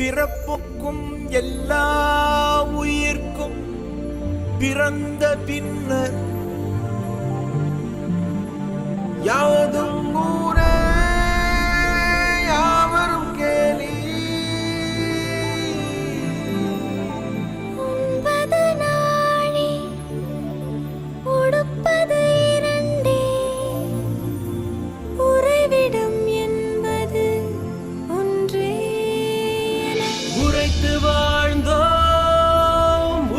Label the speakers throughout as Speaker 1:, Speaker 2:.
Speaker 1: பிறப்புக்கும் எல்லா உயிர்க்கும் பிறந்த பின்னர் யாவதும் ஊரே யாவரும் கேலி.
Speaker 2: உண்பது நாழி உடுப்பது இரண்டே, உறைவிடம் என்பது ஒன்றே.
Speaker 1: உழைத்து வாழ்ந்தோம்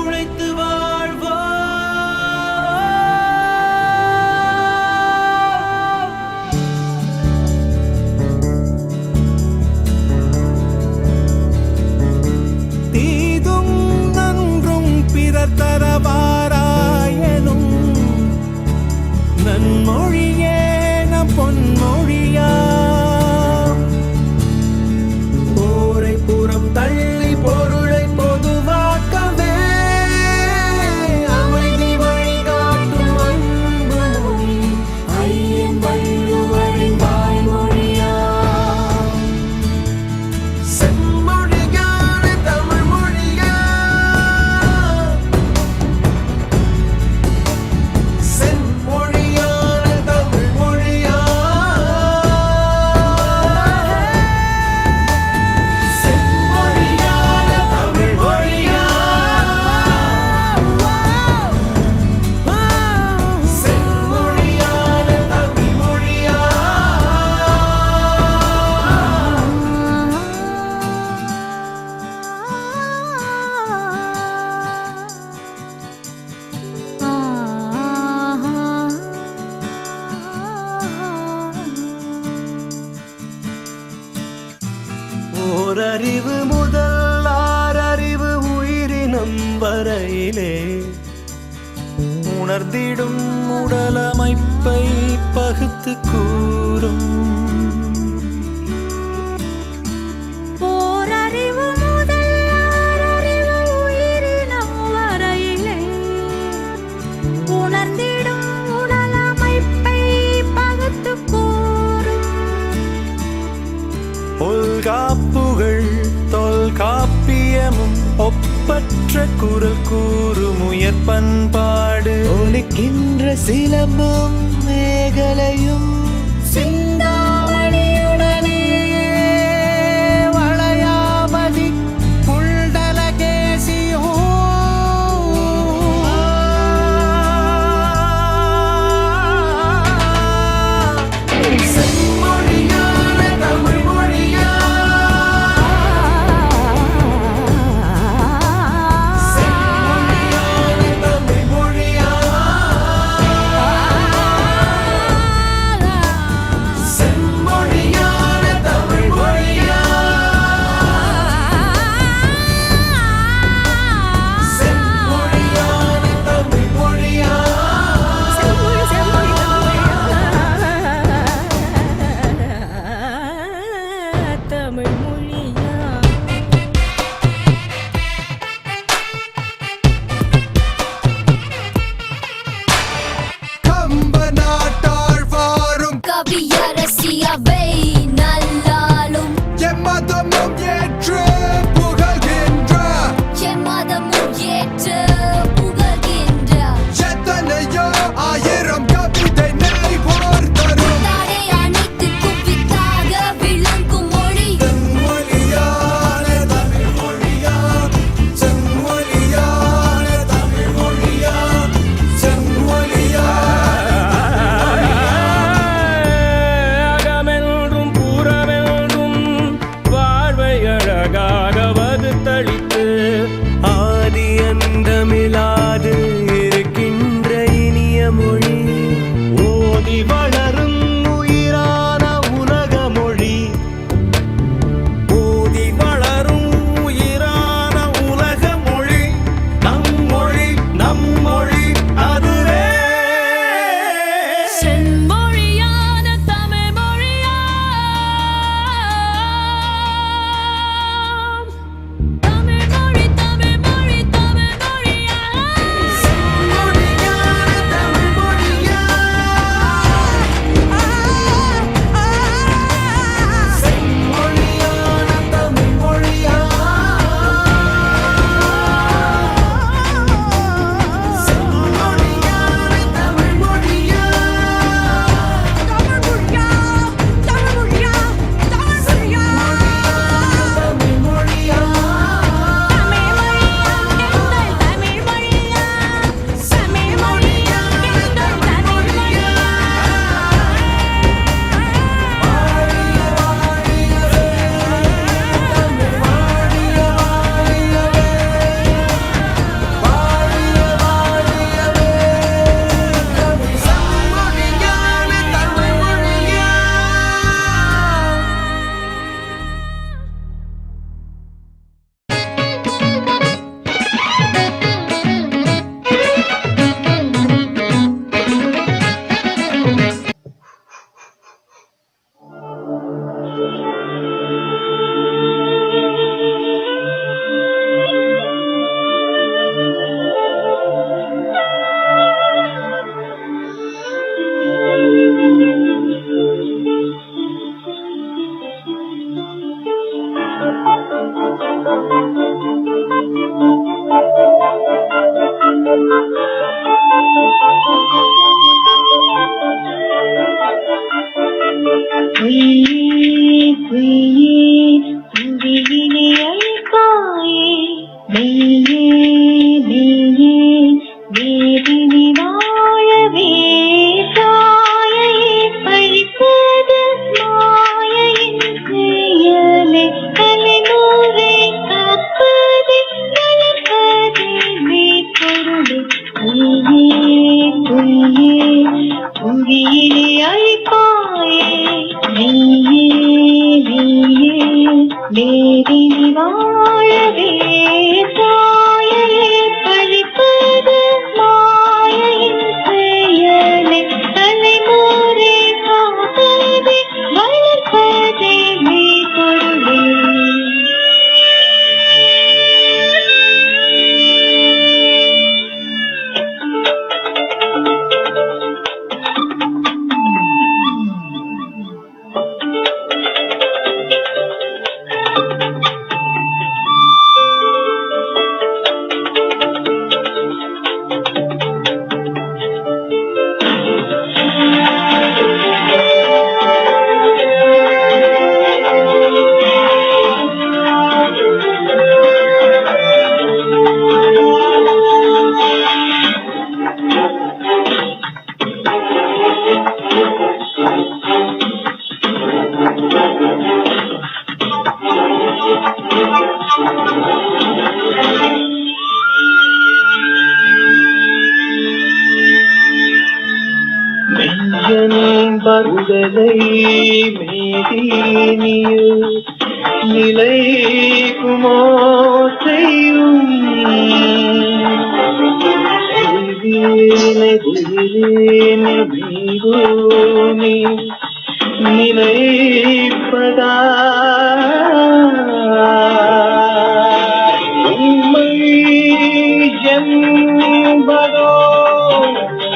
Speaker 1: உழைத்து வாழ்வோம். தீதும் நன்றும் பிறர் தரவாராயனும் நன்மொழியே நம் பொன்மொழியா. போரை புறம் தள்ளி பொருளை பொதுவாக்கவே அமைதி வழிகாட்டும் அன்பு மொழி ஐயன் வள்ளுவரின் வாய்மொழியா. செம்மொழியான தமிழ் மொழியா, செம்மொழியான தமிழ் மொழியா, செம்மொழியான தமிழ் மொழியா, செம்மொழியான தமிழ் மொழியா. ஓரறிவு முதல் ஆறறிவு உயிரினம் வரையிலே உணர்ந்திடும் உடலமைப்பை பகுத்து கூறும்.
Speaker 2: ஓரறிவு முதல் ஆறறிவு உயிரினம் வரையிலே உணர்ந்திடும் உடலமைப்பை பகுத்துக் கூறும்.
Speaker 1: தொல்காப்புகள் தொல்காப்பியமும் ஒப்பற்ற குரல் கூறும் உயர் பண்பாடு. ஒலிக்கின்ற சிலம்பும் மேகலையும் சிந்தாமணியுடனே வளையாமதி புல்டலகேசியோ. செம்மொழியான தமிழ் மொழியா, செம்மொழியான தமிழ் மொழியா, செம்மொழியான தமிழ் மொழியா, செம்மொழியான தமிழ் மொழியா.
Speaker 2: தமிழ் மொழியா.
Speaker 1: கம்ப நாட்டாள் வாரும்
Speaker 2: கவியரசியவை நல்லாலும்
Speaker 1: எம்மதமும் ஏற்று புகழ்கின்ற
Speaker 2: எம்மதமும் ஏற்று புகழ்கின்ற
Speaker 1: எத்தனையோ ஆயிரம் கவிதை நெய்வோர் தரும்
Speaker 2: தாடை அனைத்து குவித்தாக விளங்கும் மொழி.
Speaker 1: செம்மொழியான தமிழ் மொழியா, செம்மொழியான தமிழ் மொழியா, செம்மொழியான
Speaker 3: பொய்யே பொய்யே புவியினை அழிப்பாயே மெய்யே மெய்யே வேதினி வாழவே தாயை பழிப்பது மாயையின் செயலே தலைமுறை காப்பதே வளர்ப்பதே மெய்ப்பொருளே பொய்யே பொய்யே புவியினை அழிப்பாயே மெய்யே மெய்யே வேதினி வாழவே தாயை பழிப்பது மாயையின் செயலே தலைமுறை காப்பதே வளர்ப்பதே மெய்ப்பொருளே மெய்யனின் பருதலை மேதீனியில் நிலைக்குமோ செய்யும் உயிரினை உயிரினை மீதூனி நிலைப்பதா உண்மை என்பதோ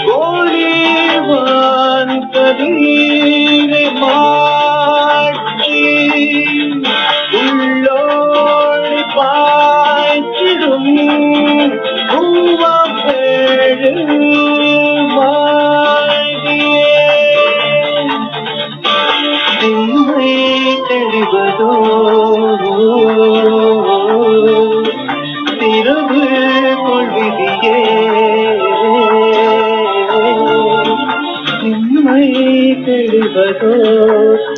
Speaker 3: கோரிவான் கதீரை மாற்றி உள்ளோடி பாய்ச்சிடும் பூவப்பேடு வாழ்வியே உண்மை தெளிவதோ திரவு கொள்விதியே உண்மை தெளிவதோ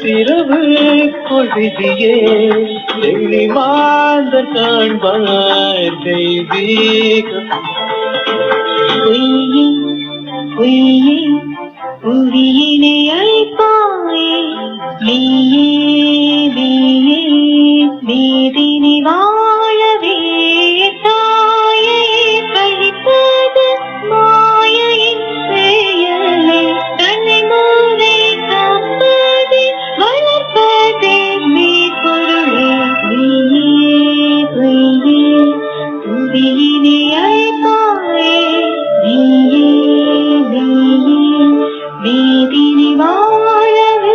Speaker 3: திரவு கொள்விதியே தெளிவாந்த காண்பார் தெய்வீக பொய்யே பொய்யே புவியினை அழிப்பாயே மெய்யே மெய்யே வேதினி வாழவே தாயை பழிப்பது மாயையின் செயலே தலைமுறை காப்பதே வளர்ப்பதே மெய்ப்பொருளே மெய்யே பொய்யே புவியினை அழிப்பாயே மெய்யே மெய்யே வேதினி வாழவே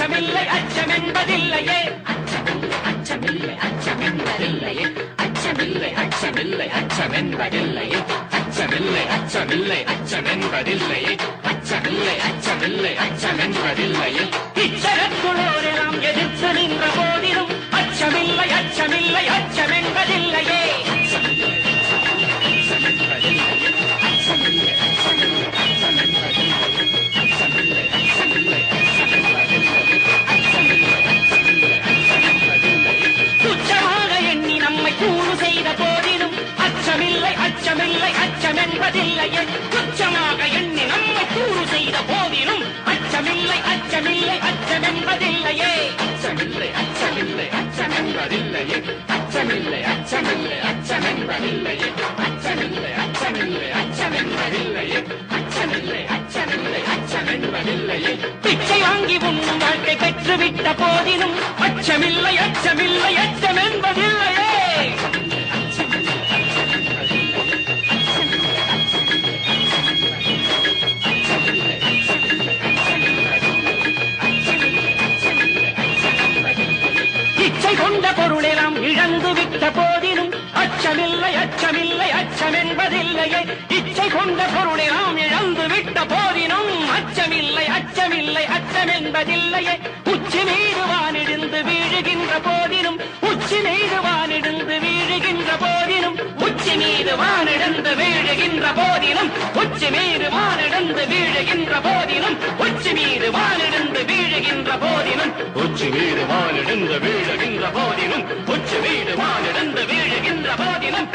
Speaker 4: அச்சமில்லை அச்சம் என்பதில்லையே அச்சமில்லை அச்சம் என்பதில்லையே அச்சமில்லை அச்சமில்லை அச்சம் என்பதில்லையே அச்சமில்லை அச்சமில்லை அச்சம் என்பதில்லையே அச்சமில்லை அச்சமில்லை அச்சம் என்பதில்லையே இச்சரத்துளோரெல்லாம் எதிர்த்து நின்ற போதிலும் அச்சமில்லை அச்சமில்லை அச்சம் என்பதில்லையே துச்சமாக எண்ணி நம்மை கூறு செய்த போதிலும் அச்சமில்லை அச்சமில்லை அச்சம் என்பதில்லையே துச்சமாக எண்ணி நம்மை கூறு செய்த போதிலும் அச்சமில்லை அச்சமில்லை அச்சம் என்பதில்லையே அச்சமில்லை அச்சமில்லை அச்சம் என்பதில்லையே அச்சமில்லை அச்சமில்லை அச்சம் என்பதில்லையே அச்சமில்லை அச்சமில்லை அச்சம் என்பதில்லையே அச்சமில்லை அச்சமில்லை அச்சம் என்பதில்லையே பிச்சை வாங்கி உண்ணும் வாழ்க்கை பெற்றுவிட்ட போதிலும் அச்சமில்லை அச்சமில்லை அச்சம் என்பதில்லையே இச்சை கொண்ட பொருளெல்லாம் இழந்து விட்ட போதிலும் அச்சமில்லை அச்சமில்லை அச்சம் என்பதில்லையே இச்சை கொண்ட பொருளெல்லாம் இழந்து விட்ட போதிலும் அச்சமில்லை அச்சமில்லை அச்சம் என்பதில்லையே உச்சி மீது வானிடிந்து வீழுகின்ற போதிலும் உச்சி மீது வானிடிந்து வீழுகின்ற போதிலும் உச்சி மீது வானிடந்து வீழுகின்ற போதிலும் உச்சி மீது வானிடந்து வீழுகின்ற போதிலும் உச்சி மீது வானிடந்து வீழுகின்ற போதிலும் உச்சி மீது வானிடந்து வீழுகின்ற போதிலும் உச்சி மீது வானிடந்து வீழுகின்ற போதிலும்